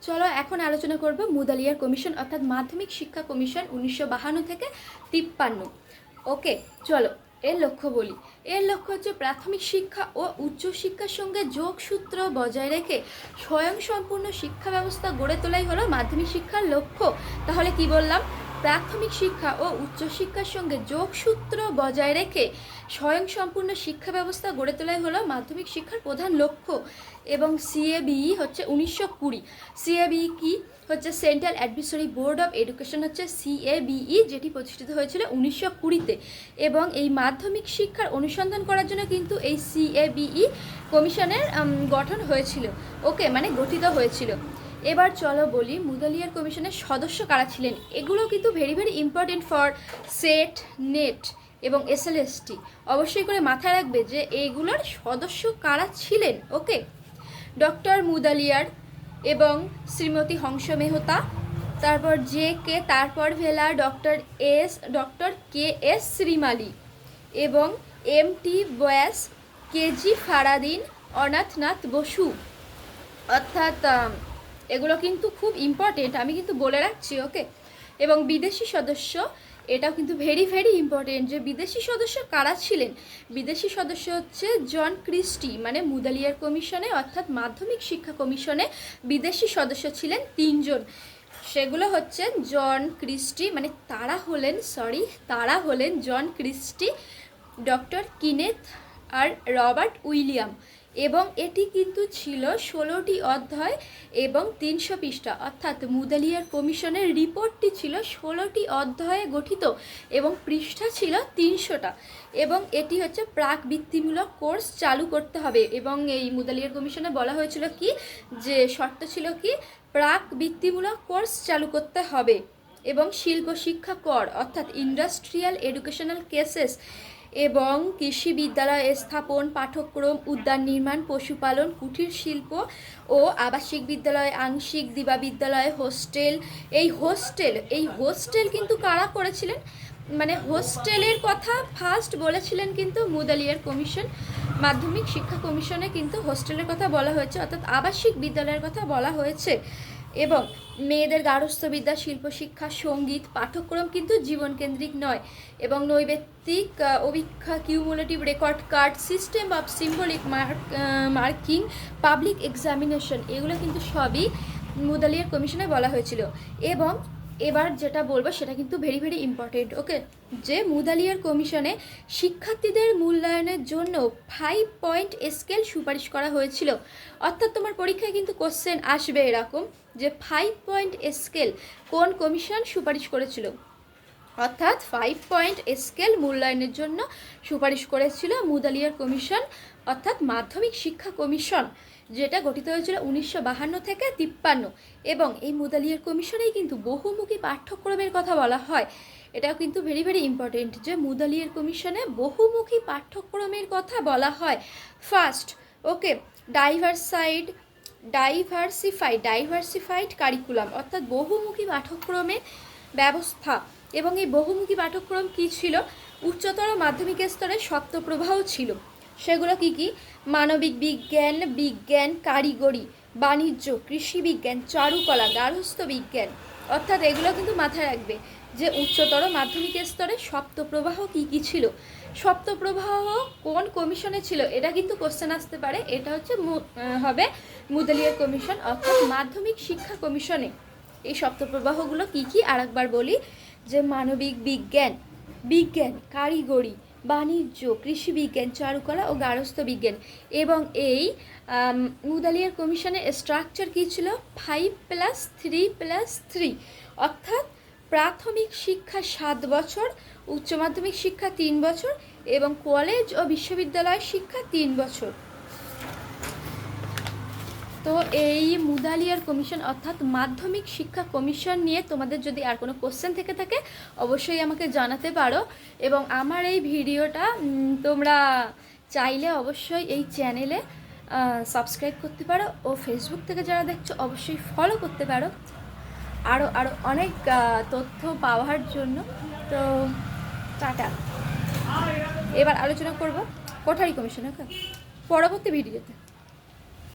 চলো এখন আলোচনা করব মুদালিয়ার কমিশন অর্থাৎ মাধ্যমিক শিক্ষা কমিশন 1952 থেকে 53। ওকে, চলো এর লক্ষ্য বলি। এর লক্ষ্য হচ্ছে প্রাথমিক শিক্ষা ও উচ্চশিক্ষার সঙ্গে যোগসূত্র বজায় রেখে স্বয়ংসম্পূর্ণ শিক্ষা ব্যবস্থা গড়ে তোলাই হলো মাধ্যমিক শিক্ষার লক্ষ্য। তাহলে কি বললাম? প্রাথমিক শিক্ষা ও উচ্চশিক্ষার সঙ্গে যোগসূত্র বজায় রেখে স্বয়ংসম্পূর্ণ শিক্ষা ব্যবস্থা গড়ে তোলাই হলো মাধ্যমিক শিক্ষার প্রধান লক্ষ্য। এবং সিএবিই হচ্ছে 1920। সিএবিই কি হচ্ছে? সেন্ট্রাল অ্যাডমিশনারি বোর্ড অফ এডুকেশন হচ্ছে সিএবিই, যেটি প্রতিষ্ঠিত হয়েছিল 1920-তে। এবং এই মাধ্যমিক শিক্ষার অনুসন্ধান করার জন্য কিন্তু এই সিএবিই কমিশনের গঠন হয়েছিল। ওকে, মানে গঠিত হয়েছিল। এবার চলো বলি মুদালিয়ার কমিশনের সদস্য কারা ছিলেন। এগুলো কিন্তু very very important for set, net এবং এসএলএসটি। অবশ্যই করে মাথায় রাখবে যে এইগুলোর সদস্য কারা ছিলেন। ওকে, ডক্টর মুদালিয়ার এবং শ্রীমতী হংস মেহতা, তারপর JK তারপর ভেলা, ডক্টর KS শ্রীমালি এবং MT ব্যাস, KG ফারাদিন, অনাথনাথ বসু। অর্থাৎ এগুলো কিন্তু খুব ইম্পর্টেন্ট, আমি কিন্তু বলে রাখছি। ওকে, এবং বিদেশি সদস্য, এটাও কিন্তু ভেরি ভেরি ইম্পর্টেন্ট যে বিদেশি সদস্য কারা ছিলেন। বিদেশি সদস্য হচ্ছে জন ক্রিস্টি, মানে মুদালিয়ার কমিশনে অর্থাৎ মাধ্যমিক শিক্ষা কমিশনে বিদেশি সদস্য ছিলেন 3 জন। সেগুলো হচ্ছে জন ক্রিস্টি, মানে তারা হলেন জন ক্রিস্টি, ডক্টর কিনেথ আর রবার্ট উইলিয়াম। এবং এটি কিন্তু ছিল 16টি অধ্যায় এবং 300 পৃষ্ঠা। অর্থাৎ মুদালিয়ার কমিশনের রিপোর্টটি ছিল 16টি অধ্যায়ে গঠিত এবং পৃষ্ঠা ছিল 300টা। এবং এটি হচ্ছে প্রাক বৃত্তিমূলক কোর্স চালু করতে হবে। এবং এই মুদালিয়ার কমিশনে বলা হয়েছিল কি, যে শর্ত ছিল কি, প্রাক বৃত্তিমূলক কোর্স চালু করতে হবে এবং শিল্প শিক্ষা কর অর্থাৎ ইন্ডাস্ট্রিয়াল এডুকেশনাল কেসেস এবং কৃষি বিদ্যালয় স্থাপন, পাঠ্যক্রম, উদ্যান নির্মাণ, পশুপালন, কুটির শিল্প ও আবাসিক বিদ্যালয়, আংশিক দিবা বিদ্যালয়, হোস্টেল। এই হোস্টেল কিন্তু কারা করেছিলেন? মানে হোস্টেলের কথা ফার্স্ট বলেছিলেন কিন্তু মুদালিয়ার কমিশন। মাধ্যমিক শিক্ষা কমিশনে কিন্তু হোস্টেলের কথা বলা হয়েছে, অর্থাৎ আবাসিক বিদ্যালয়ের কথা বলা হয়েছে। এবং মেয়েদের গার্হস্থ্যবিদ্যা, শিল্পশিক্ষা, সঙ্গীত পাঠ্যক্রম কিন্তু জীবনকেন্দ্রিক নয়। এবং নৈবেত্তিক অভিক্ষা, cumulative record card, system of symbolic marking, public examination, এগুলো কিন্তু সবই মুদালিয়ার কমিশনে বলা হয়েছিল। এবং এবার যেটা বলবো সেটা কিন্তু ভেরি ভেরি ইম্পর্টেন্ট। ওকে, যে মুদালিয়ার কমিশনে শিক্ষার্থীদের মূল্যায়নের জন্য 5 পয়েন্ট স্কেল সুপারিশ করা হয়েছিল। অর্থাৎ তোমার পরীক্ষায় কিন্তু কোশ্চেন আসবে এরকম যে 5 পয়েন্ট স্কেল কোন কমিশন সুপারিশ করেছিল। অর্থাৎ 5 পয়েন্ট স্কেল মূল্যায়নের জন্য সুপারিশ করেছিল মুদালিয়ার কমিশন অর্থাৎ মাধ্যমিক শিক্ষা কমিশন, যেটা গঠিত হয়েছিল 1952 থেকে 53। এবং এই মুদালিয়ার কমিশনেই কিন্তু বহুমুখী পাঠ্যক্রমের কথা বলা হয়। এটাও কিন্তু ভেরি ভেরি ইম্পর্টেন্ট যে মুদালিয়ার কমিশনে বহুমুখী পাঠ্যক্রমের কথা বলা হয়। ফার্স্ট, ওকে, ডাইভার্সিফাইড কারিকুলাম অর্থাৎ বহুমুখী পাঠ্যক্রমের ব্যবস্থা। এবং এই বহুমুখী পাঠ্যক্রম কী ছিল? উচ্চতর মাধ্যমিক স্তরে সপ্তপ্রবাহ ছিল। সেগুলো কি কি? মানবিক বিজ্ঞান, বিজ্ঞান, কারিগরি, বাণিজ্য, কৃষি বিজ্ঞান, চারুকলা, গার্হস্থ্য বিজ্ঞান। অর্থাৎ এগুলো কিন্তু মাথায় রাখবে যে উচ্চতর মাধ্যমিক স্তরে সপ্তপ্রবাহ কি কি ছিল। সপ্তপ্রবাহ কোন কমিশনে ছিল এটা কিন্তু কোশ্চেন আসতে পারে। এটা হচ্ছে হবে মুদালিয়ার কমিশন অর্থাৎ মাধ্যমিক শিক্ষা কমিশনে। এই সপ্তপ্রবাহগুলো কি কি আরেকবার বলি, যে মানবিক বিজ্ঞান, বিজ্ঞান, কারিগরি, বাণিজ্য, কৃষি বিজ্ঞান, চারুকলা ও গার্হস্থ্য বিজ্ঞান। এবং এই মুদালিয়ার কমিশনের স্ট্রাকচার কী ছিল? 5+3+3 অর্থাৎ প্রাথমিক শিক্ষা 7 বছর, উচ্চ মাধ্যমিক শিক্ষা 3 বছর এবং কলেজ ও বিশ্ববিদ্যালয় শিক্ষা 3 বছর। তো এই মুদালিয়ার কমিশন অর্থাৎ মাধ্যমিক শিক্ষা কমিশন নিয়ে তোমাদের যদি আর কোনো কোশ্চেন থেকে থাকে অবশ্যই আমাকে জানাতে পারো। এবং আমার এই ভিডিওটা তোমরা চাইলে অবশ্যই এই চ্যানেলে সাবস্ক্রাইব করতে পারো ও ফেসবুক থেকে যারা দেখছো অবশ্যই ফলো করতে পারো আরও অনেক তথ্য পাওয়ার জন্য। তো টাটা। এবার আলোচনা করব কোঠারি কমিশন, ওকে, পরবর্তী ভিডিওতে।